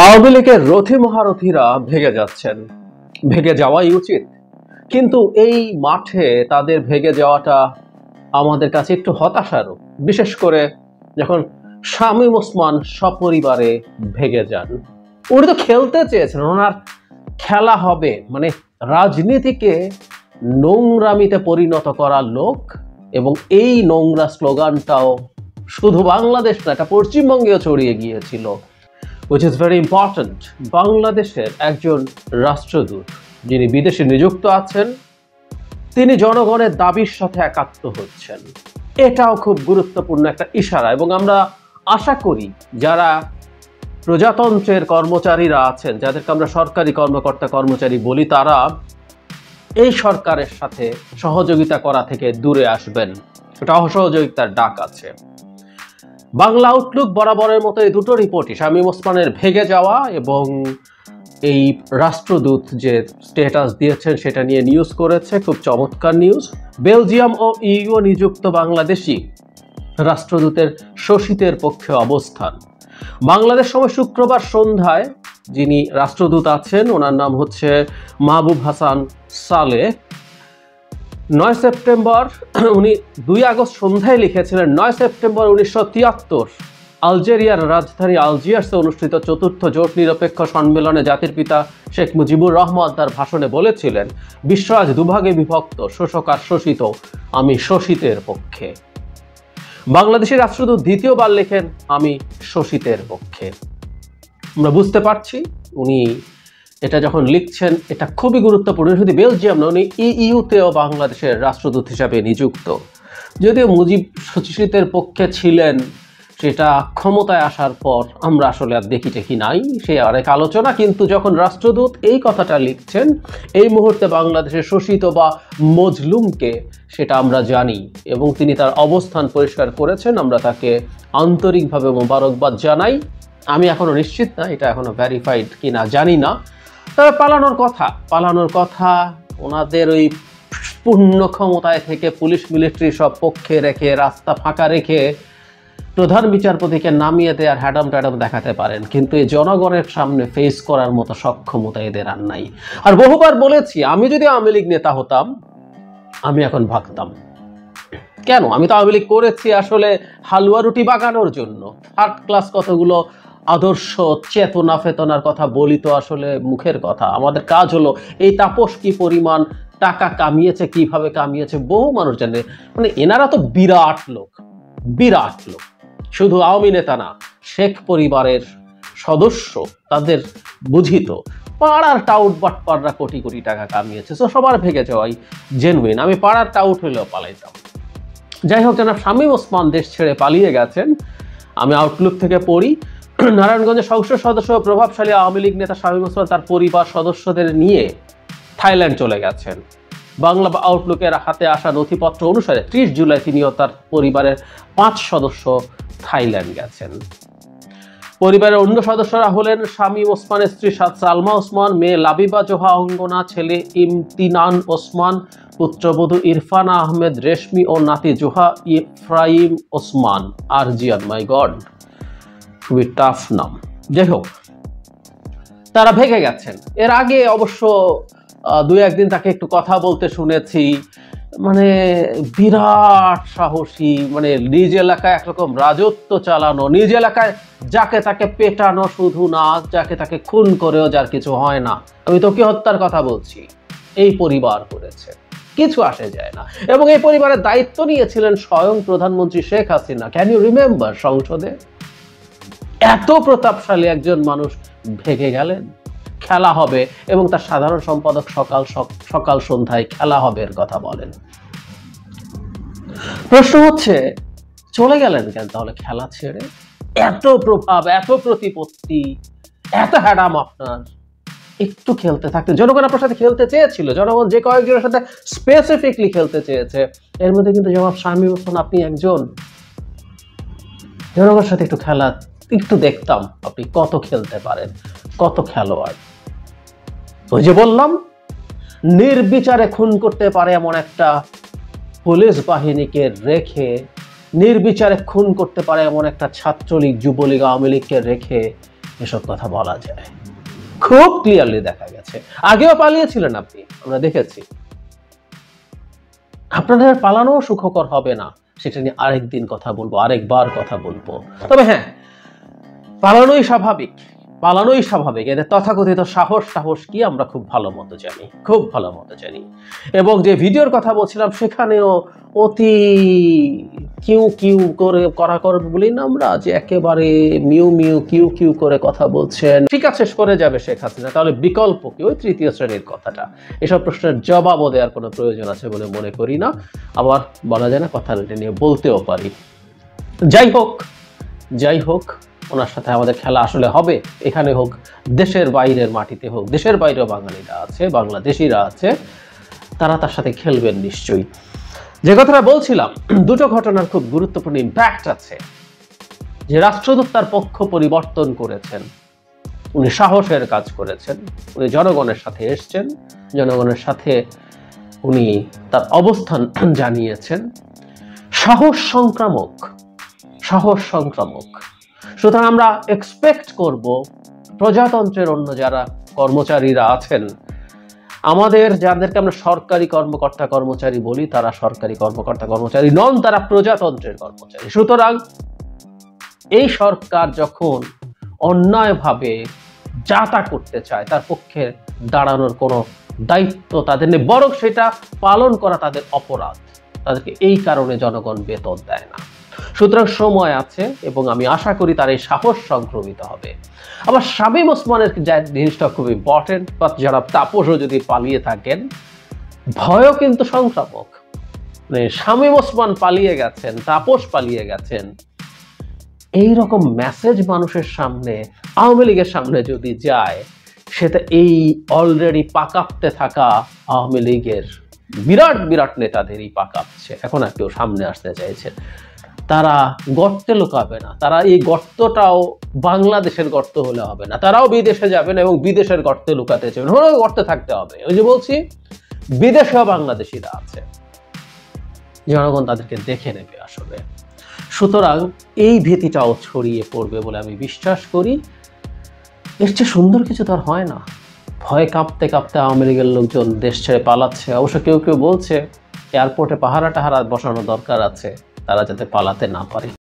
আওয়ামী লীগের রথী মহারথীরা ভেগে যাচ্ছেন, ভেগে যাওয়াই উচিত। কিন্তু এই মাঠে তাদের ভেগে যাওয়াটা আমাদের কাছে একটু হতাশারও, বিশেষ করে যখন শামীম ওসমান সপরিবারে ভেগে যান। উনি তো খেলতে চেয়েছেন, ওনার খেলা হবে, মানে রাজনীতিকে নোংরামিতে পরিণত করা লোক। এবং এই নোংরা স্লোগানটাও শুধু বাংলাদেশ না, এটা পশ্চিমবঙ্গেও ছড়িয়ে গিয়েছিল, which is very important। বাংলাদেশের একজন রাষ্ট্রদূত যিনি বিদেশে নিযুক্ত আছেন, তিনি জনগণের দাবির সাথে একাত্ম হচ্ছেন, এটাও খুব গুরুত্বপূর্ণ একটা ইশারা। এবং আমরা আশা করি যারা প্রজাতন্ত্রের কর্মচারীরা আছেন, যাদেরকে আমরা সরকারি কর্মকর্তা কর্মচারী বলি, তারা এই সরকারের সাথে সহযোগিতা করা থেকে দূরে আসবেন। এটা অসহযোগিতার ডাক আছে। বাংলা আউটলুক বরাবরের মতো এই দুটো রিপোর্টই শামীম ওসমানের ভেগে যাওয়া এবং এই রাষ্ট্রদূত যে স্ট্যাটাস দিয়েছেন সেটা নিয়ে নিউজ করেছে, খুব চমৎকার নিউজ। বেলজিয়াম ও ইইউ নিযুক্ত বাংলাদেশি রাষ্ট্রদূতের শোষিতের পক্ষে অবস্থান। বাংলাদেশ সময় শুক্রবার সন্ধ্যায় যিনি রাষ্ট্রদূত আছেন, ওনার নাম হচ্ছে মাহবুব হাসান সালেহ। 9 সেপ্টেম্বর, উনি 2 আগস্ট সন্ধ্যায় লিখেছিলেন, 9 সেপ্টেম্বর 1973 আলজেরিয়ার রাজধানী আলজিয়ার্সে অনুষ্ঠিত 4th জোট নিরপেক্ষ সম্মেলনে জাতির পিতা শেখ মুজিবুর রহমান তার ভাষণে বলেছিলেন, বিশ্ব আজ দুভাগে বিভক্ত, শোষক আর শোষিত, আমি শোষিতের পক্ষে। বাংলাদেশের রাষ্ট্রদূত দ্বিতীয়বার লেখেন, আমি শোষিতের পক্ষে। আমরা বুঝতে পারছি উনি এটা যখন লিখছেন এটা খুবই গুরুত্বপূর্ণ। শুধু বেলজিয়াম না, উনি ইইউতেও বাংলাদেশের রাষ্ট্রদূত হিসাবে নিযুক্ত। যদিও মুজিব শোষিতের পক্ষে ছিলেন, সেটা ক্ষমতায় আসার পর আমরা আসলে আর দেখি নাই, সে আরেক আলোচনা। কিন্তু যখন রাষ্ট্রদূত এই কথাটা লিখছেন এই মুহূর্তে বাংলাদেশের শোষিত বা মজলুমকে, সেটা আমরা জানি এবং তিনি তার অবস্থান পরিষ্কার করেছেন। আমরা তাকে আন্তরিকভাবে মোবারকবাদ জানাই। আমি এখনো নিশ্চিত না এটা এখনো ভেরিফাইড কিনা জানি না, তবে পালানোর কথা ওনাদের ওই পূর্ণ ক্ষমতায় থেকে পুলিশ মিলিটারি সব পক্ষে রেখে, রাস্তা ফাঁকা রেখে প্রধান বিচারপতিকে নামিয়ে দেওয়ার হ্যাডাম ট্যাডাম দেখাতে পারেন, কিন্তু এই জনগণের সামনে ফেস করার মতো সক্ষমতা এদের আর নাই। আর বহুবার বলেছি, আমি যদি আওয়ামী লীগ নেতা হতাম আমি এখন ভাগতাম। কেন? আমি তো আওয়ামী লীগ করেছি আসলে হালুয়া রুটি বাগানোর জন্য। 3rd ক্লাস কতগুলো আদর্শ চেতনা ফেতনার কথা বলি তো আসলে মুখের কথা। আমাদের কাজ হলো এই তাপস কি পরিমাণ টাকা কামিয়েছে, কিভাবে কামিয়েছে বহু মানুষ জানে। মানে এনারা তো বিরাট লোক। শুধু আওয়ামী নেতা না, শেখ পরিবারের সদস্য, তাদের বুঝিত পাড়ার টাউট বাটপাররা কোটি কোটি টাকা কামিয়েছে। তো সবার ভেগে যাওয়াই জেনুইন। আমি পাড়ার টাউট হইলেও পালাইতাম। যাই হোক, জানাব শামীম ওসমান দেশ ছেড়ে পালিয়ে গেছেন। আমি আউটলুক থেকে পড়ি, নারায়ণগঞ্জের সংসদ সদস্য প্রভাবশালী আওয়ামী লীগ নেতা শামীম ওসমান তার পরিবার সদস্যদের নিয়ে থাইল্যান্ড চলে গেছেন। বাংলা আউটলুকের হাতে আসা নথিপত্র অনুসারে 30 জুলাই তিনিও তার পরিবারের 5 সদস্য থাইল্যান্ড গেছেন। পরিবারের অন্য সদস্যরা হলেন শামীম ওসমানের স্ত্রী সালমা ওসমান, মেয়ে লাবিবা জোহা অঙ্গনা, ছেলে ইমতিনান ওসমান, পুত্রবধূ ইরফানা আহমেদ রেশমি ও নাতি জোহা ইফরাইম ওসমান আরজিয়ান। মাই গড, খুবই টাফ নাম। যাই হোক, তারা ভেগে গেছেন। এর আগে অবশ্য 2-1 দিন তাকে একটু কথা বলতে শুনেছি। মানে বিরাট সাহসী, মানে নিজ এলাকায় একরকম রাজত্ব চালানো, নিজ এলাকায় যাকে তাকে পেটানো, শুধু না যাকে তাকে খুন করেও যার কিছু হয় না। আমি তোকে হত্যার কথা বলছি, এই পরিবার করেছে, কিছু আসে যায় না। এবং এই পরিবারের দায়িত্ব নিয়েছিলেন স্বয়ং প্রধানমন্ত্রী Sheikh Hasina. Can you remember? সংসদে এত প্রতাপশালী একজন মানুষ ভেগে গেলেন। খেলা হবে এবং তার সাধারণ সম্পাদক সকাল সন্ধ্যায় খেলা হবে এর কথা বলেন। প্রশ্ন হচ্ছে, চলে গেলেন কেন তাহলে খেলা ছেড়ে? এত প্রভাব, এত প্রতিপত্তি, এত হ্যাডাম আপনার, একটু খেলতে থাকতে। জনগণ আপনার সাথে খেলতে চেয়েছিল, জনগণ যে কয়েকজনের সাথে স্পেসিফিকলি খেলতে চেয়েছে এর মধ্যে কিন্তু জনাব শামীম ওসমান আপনি একজন। জনগণের সাথে একটু খেলা, একটু দেখতাম আপনি কত খেলতে পারেন, কত খেলোয়াড়। ওই যে বললাম, নির্বিচারে খুন করতে পারে এমন একটা পুলিশ বাহিনীকে রেখে, নির্বিচারে খুন করতে পারে এমন একটা ছাত্রলীগ, যুবলীগ, আওয়ামী লীগকে রেখে এসব কথা বলা যায়। খুব ক্লিয়ারলি দেখা গেছে। আগেও পালিয়েছিলেন আপনি, আমরা দেখেছি। আপনাদের পালানো সুখকর হবে না, সেটা নিয়ে আরেকদিন কথা বলবো, আরেকবার কথা বলবো। তবে হ্যাঁ, পালানোই স্বাভাবিক, পালানোই স্বাভাবিক। এদের তথাকথিত সাহস কি আমরা খুব ভালো মতো জানি, খুব ভালো মতো জানি। এবং যে ভিডিওর কথা বলছিলাম সেখানেও অতি কিউ করে বলি না আমরা, যে একেবারে কিউ করে কথা বলছেন। ঠিক আছে, সরে যাবে শেখ হাসিনা, তাহলে বিকল্প কি ওই তৃতীয় শ্রেণীর কথাটা? এসব প্রশ্নের জবাবও দেওয়ার কোনো প্রয়োজন আছে বলে মনে করি না। আবার বলা যায় না, কথা নিয়ে বলতেও পারি। যাই হোক, ওনার সাথে আমাদের খেলা আসলে হবে, এখানে হোক, দেশের বাইরের মাটিতে হোক। দেশের বাইরেও বাঙালিরা আছে, বাংলাদেশিরা আছে, তারা তার সাথে খেলবেন নিশ্চয়ই। যে কথাটা বলছিলাম, দুটো ঘটনার খুব গুরুত্বপূর্ণ ইম্প্যাক্ট আছে। যে রাষ্ট্রদূত তার পক্ষ পরিবর্তন করেছেন, উনি সাহসের কাজ করেছেন, উনি জনগণের সাথে এসছেন, জনগণের সাথে উনি তার অবস্থান জানিয়েছেন। সাহস সংক্রামক। সুতরাং আমরা এক্সপেক্ট করব প্রজাতন্ত্রের অন্য যারা কর্মচারীরা আছেন, আমাদের যাদেরকে আমরা সরকারি কর্মচারী বলি, তারা সরকারি কর্মচারী নন, তারা প্রজাতন্ত্রের কর্মচারী। সুতরাং এই সরকার যখন অন্যায়ভাবে যা তা করতে চায়, তার পক্ষে দাঁড়ানোর কোনো দায়িত্ব তাদের নেই, বরং সেটা পালন করা তাদের অপরাধ। তাদেরকে এই কারণে জনগণ বেতন দেয় না। সুতরাং সময় আছে এবং আমি আশা করি তার এই সাহস সংক্রমিত হবে। আবার শামীম ওসমানের জিনিসটা খুব ইম্পর্টেন্ট, বা যারা তাপসও যদি পালিয়ে থাকেন, ভয়ও কিন্তু সংক্রামক। মানে শামীম ওসমান পালিয়ে গেছেন, তাপস পালিয়ে গেছেন, এইরকম মেসেজ মানুষের সামনে, আওয়ামী লীগের সামনে যদি যায়, সেটা এই অলরেডি পাকাপতে থাকা আওয়ামী লীগের বিরাট নেতাদেরই পাকাচ্ছে। এখন আর কেউ সামনে আসতে চাইছে, তারা গর্তে লুকাবে না, তারা এই গর্তটাও বাংলাদেশের গর্ত হলে হবে না, তারাও বিদেশে যাবেন এবং বিদেশের গর্তে লুকাতে চাইবেন, গর্তে থাকতে হবে। ওই যে বলছি, বিদেশেও বাংলাদেশিরা আছে, জনগণ তাদেরকে দেখে নেবে আসলে। সুতরাং এই ভীতিটাও ছড়িয়ে পড়বে বলে আমি বিশ্বাস করি। এর চেয়ে সুন্দর কিছু তো আর হয় না। ভয়ে কাঁপতে আওয়ামী লীগের লোকজন দেশ ছেড়ে পালাচ্ছে। অবশ্য কেউ বলছে এয়ারপোর্টে পাহারা বসানো দরকার আছে, তারা যাতে পালাতে না পারে।